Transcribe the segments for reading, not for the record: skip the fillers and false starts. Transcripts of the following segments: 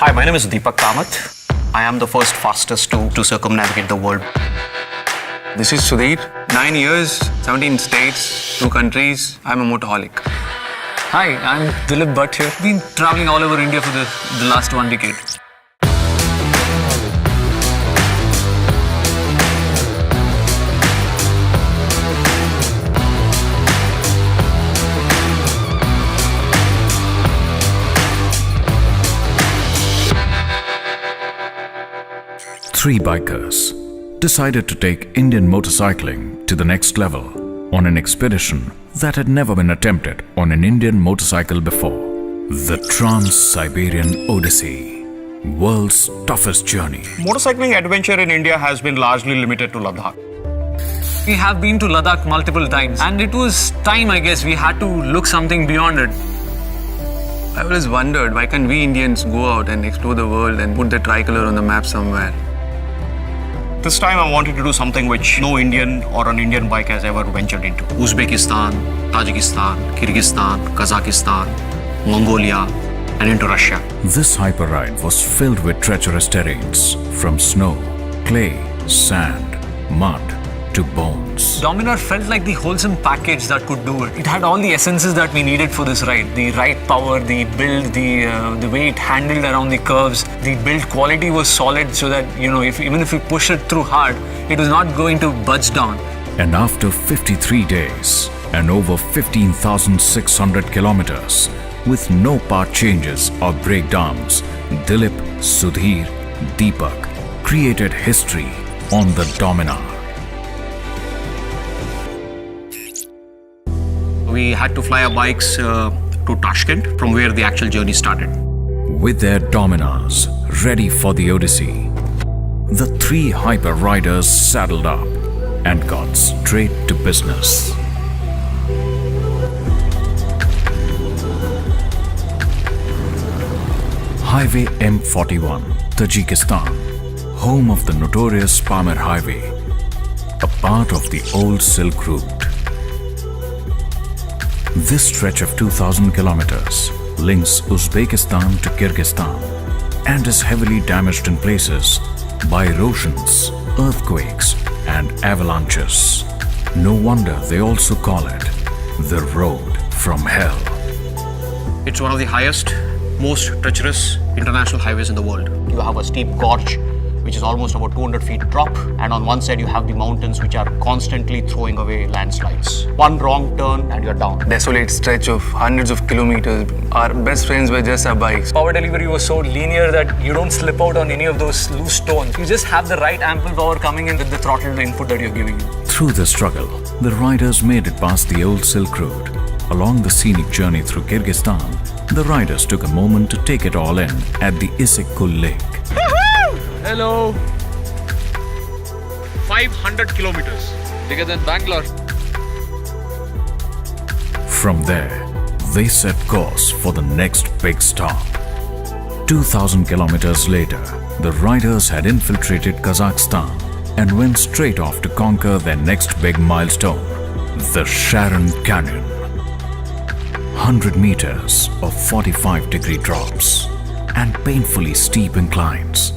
Hi, my name is Deepak Kamath. I am the first fastest to circumnavigate the world. This is Sudhir. 9 years, 17 states, 2 countries. I'm a motorholic. Hi, I'm Dilip Bhatt here. Been traveling all over India for the last 1 decade. Three bikers decided to take Indian motorcycling to the next level on an expedition that had never been attempted on an Indian motorcycle before. The Trans-Siberian Odyssey, world's toughest journey. Motorcycling adventure in India has been largely limited to Ladakh. We have been to Ladakh multiple times, and it was time, I guess, we had to look something beyond it. I always wondered, why can't we Indians go out and explore the world and put the tricolor on the map somewhere? This time I wanted to do something which no Indian or an Indian bike has ever ventured into. Uzbekistan, Tajikistan, Kyrgyzstan, Kazakhstan, Mongolia, and into Russia. This hyperride was filled with treacherous terrains, from snow, clay, sand, mud to bones. Dominar felt like the wholesome package that could do it. It had all the essences that we needed for this ride. The ride power, the build, the way it handled around the curves. The build quality was solid so that, even if we push it through hard, it was not going to budge down. And after 53 days and over 15,600 kilometers, with no part changes or breakdowns, Dilip, Sudhir, Deepak created history on the Dominar. We had to fly our bikes to Tashkent, from where the actual journey started. With their Dominars ready for the Odyssey, the three hyper riders saddled up and got straight to business. Highway M41, Tajikistan, home of the notorious Pamir Highway, a part of the old Silk Route. This stretch of 2,000 kilometers links Uzbekistan to Kyrgyzstan and is heavily damaged in places by erosions, earthquakes, and avalanches. No wonder they also call it the road from hell. It's one of the highest, most treacherous international highways in the world. You have a steep gorge, which is almost about 200 feet drop, and on one side you have the mountains which are constantly throwing away landslides. One wrong turn and you're down. Desolate stretch of hundreds of kilometers. Our best friends were just our bikes. Power delivery was so linear that you don't slip out on any of those loose stones. You just have the right ample power coming in with the throttle input that you're giving it. Through the struggle, the riders made it past the old Silk Road. Along the scenic journey through Kyrgyzstan, the riders took a moment to take it all in at the Issyk-Kul Lake. Hello. 500 kilometers. Bigger than Bangalore. From there, they set course for the next big stop. 2,000 kilometers later, the riders had infiltrated Kazakhstan and went straight off to conquer their next big milestone, the Sharon Canyon. 100 meters of 45-degree drops and painfully steep inclines.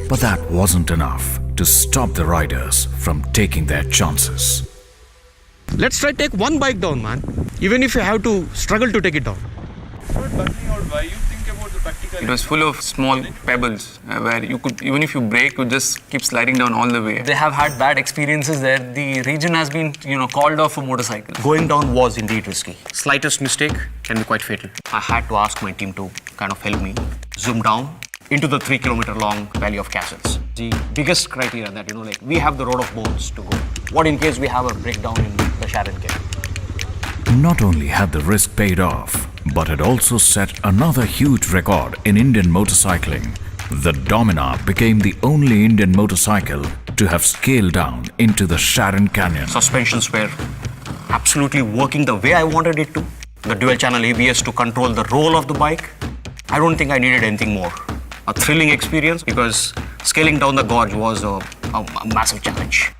But that wasn't enough to stop the riders from taking their chances. Let's try take one bike down, man. Even if you have to struggle to take it down. Why you think about the practical? It was full of small pebbles where you could, even if you brake, you just keep sliding down all the way. They have had bad experiences there. The region has been, called off for motorcycles. Going down was indeed risky. Slightest mistake can be quite fatal. I had to ask my team to kind of help me zoom down into the 3-kilometer long Valley of Castles. The biggest criteria that, we have the road of bones to go. What in case we have a breakdown in the Sharon Canyon? Not only had the risk paid off, but it also set another huge record in Indian motorcycling. The Dominar became the only Indian motorcycle to have scaled down into the Sharon Canyon. Suspensions were absolutely working the way I wanted it to. The dual-channel ABS to control the roll of the bike. I don't think I needed anything more. A thrilling experience because scaling down the gorge was a massive challenge.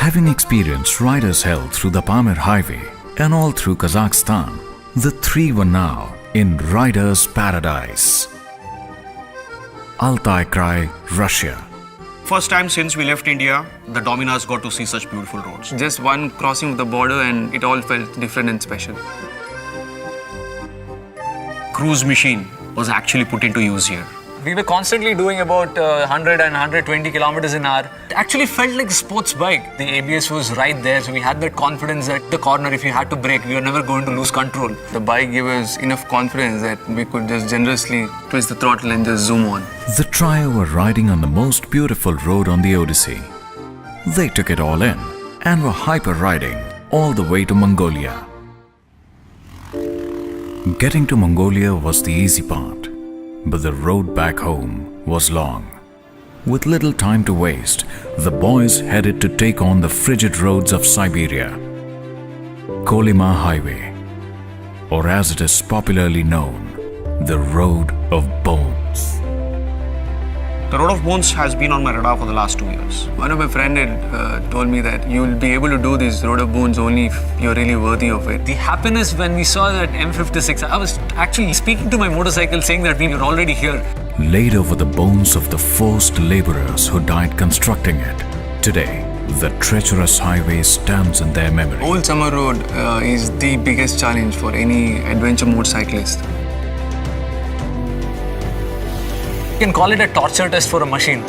Having experienced riders' hell through the Pamir highway and all through Kazakhstan, the three were now in riders' paradise. Altai Krai, Russia. First time since we left India, the Dominars got to see such beautiful roads. Just one crossing of the border and it all felt different and special. Cruise machine was actually put into use here. We were constantly doing about 100 and 120 kilometers an hour. It actually felt like a sports bike. The ABS was right there, so we had that confidence that the corner, if you had to brake, we were never going to lose control. The bike gave us enough confidence that we could just generously twist the throttle and just zoom on. The trio were riding on the most beautiful road on the Odyssey. They took it all in and were hyper riding all the way to Mongolia. Getting to Mongolia was the easy part, but the road back home was long. With little time to waste, the boys headed to take on the frigid roads of Siberia. Kolyma Highway, or as it is popularly known, the Road of Bones. The Road of Bones has been on my radar for the last 2 years. One of my friends had told me that you'll be able to do this Road of Bones only if you're really worthy of it. The happiness when we saw that M56, I was actually speaking to my motorcycle saying that we were already here. Laid over the bones of the forced laborers who died constructing it. Today, the treacherous highway stands in their memory. Old Summer Road is the biggest challenge for any adventure motorcyclist. You can call it a torture test for a machine.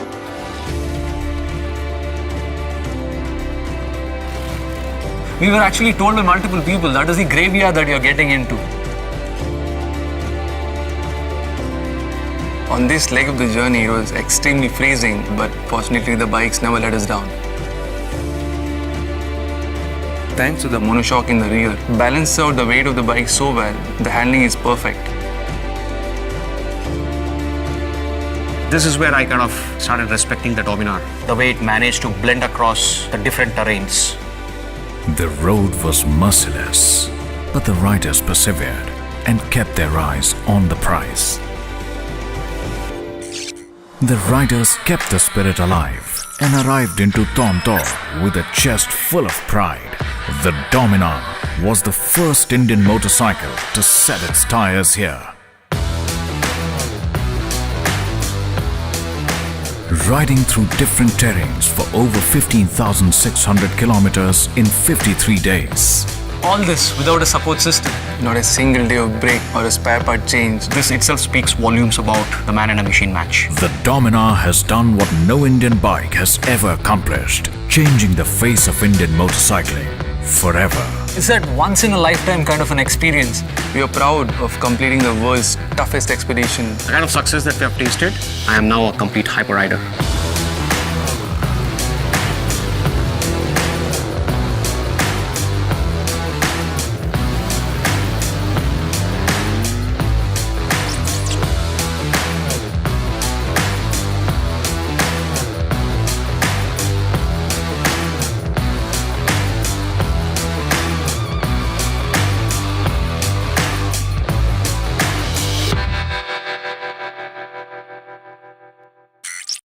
We were actually told by multiple people that is the graveyard that you're getting into. On this leg of the journey, it was extremely freezing, but fortunately the bikes never let us down. Thanks to the monoshock in the rear, balances out the weight of the bike so well, the handling is perfect. This is where I kind of started respecting the Dominar. The way it managed to blend across the different terrains. The road was merciless, but the riders persevered and kept their eyes on the prize. The riders kept the spirit alive and arrived into Tomtor with a chest full of pride. The Dominar was the first Indian motorcycle to set its tires here. Riding through different terrains for over 15,600 kilometers in 53 days. All this without a support system. Not a single day of break or a spare part change. This itself speaks volumes about the man and a machine match. The Dominar has done what no Indian bike has ever accomplished, changing the face of Indian motorcycling forever. It's that once in a lifetime kind of an experience. We are proud of completing the world's toughest expedition. The kind of success that we have tasted, I am now a complete hyper rider.